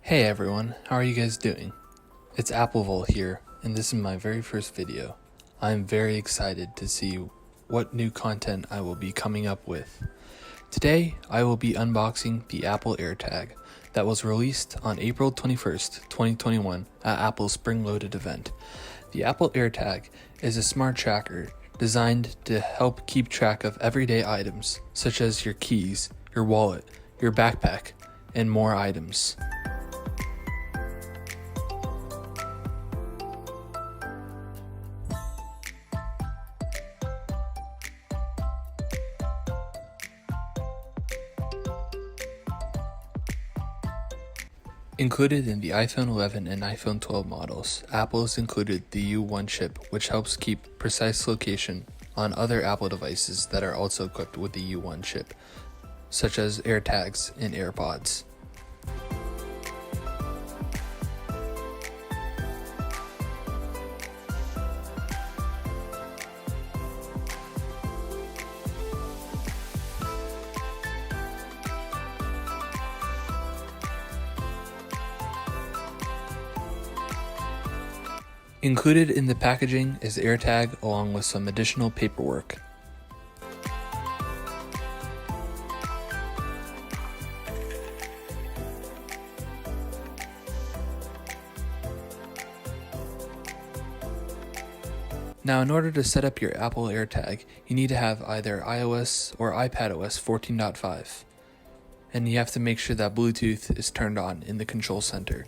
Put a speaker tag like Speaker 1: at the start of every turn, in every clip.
Speaker 1: Hey everyone, how are you guys doing? It's Applevol here, and this is my very first video. I'm very excited to see what new content I will be coming up with. Today, I will be unboxing the Apple AirTag that was released on April 21st, 2021 at Apple's Spring Loaded event. The Apple AirTag is a smart tracker designed to help keep track of everyday items, such as your keys, your wallet, your backpack, and more items. Included in the iPhone 11 and iPhone 12 models, Apple has included the U1 chip, which helps keep precise location on other Apple devices that are also equipped with the U1 chip, such as AirTags and AirPods. Included in the packaging is the AirTag along with some additional paperwork. Now, in order to set up your Apple AirTag, you need to have either iOS or iPadOS 14.5, and you have to make sure that Bluetooth is turned on in the control center.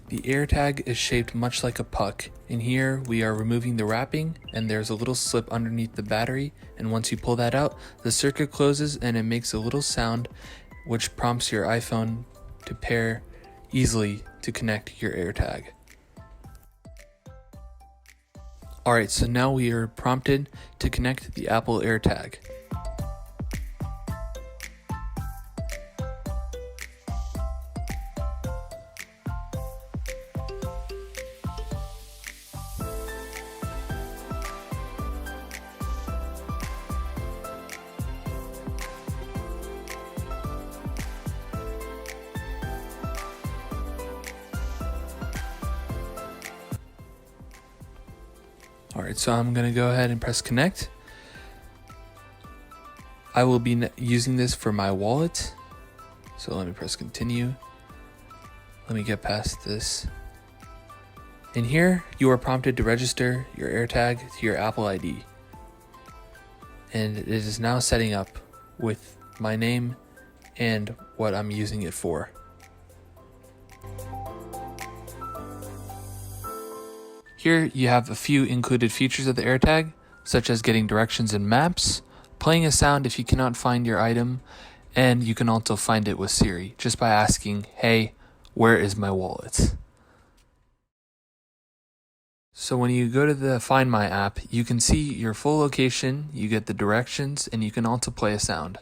Speaker 1: The AirTag is shaped much like a puck. In here, we are removing the wrapping, and there's a little slip underneath the battery, and once you pull that out, the circuit closes and it makes a little sound which prompts your iPhone to pair easily to connect your AirTag. Alright, so now we are prompted to connect the Apple AirTag. Alright, so I'm going to go ahead and press connect. I will be using this for my wallet. So let me press continue. Let me get past this. In here, you are prompted to register your AirTag to your Apple ID. And it is now setting up with my name and what I'm using it for. Here you have a few included features of the AirTag, such as getting directions in maps, playing a sound if you cannot find your item, and you can also find it with Siri just by asking, "Hey, where is my wallet?" So when you go to the Find My app, you can see your full location, you get the directions, and you can also play a sound.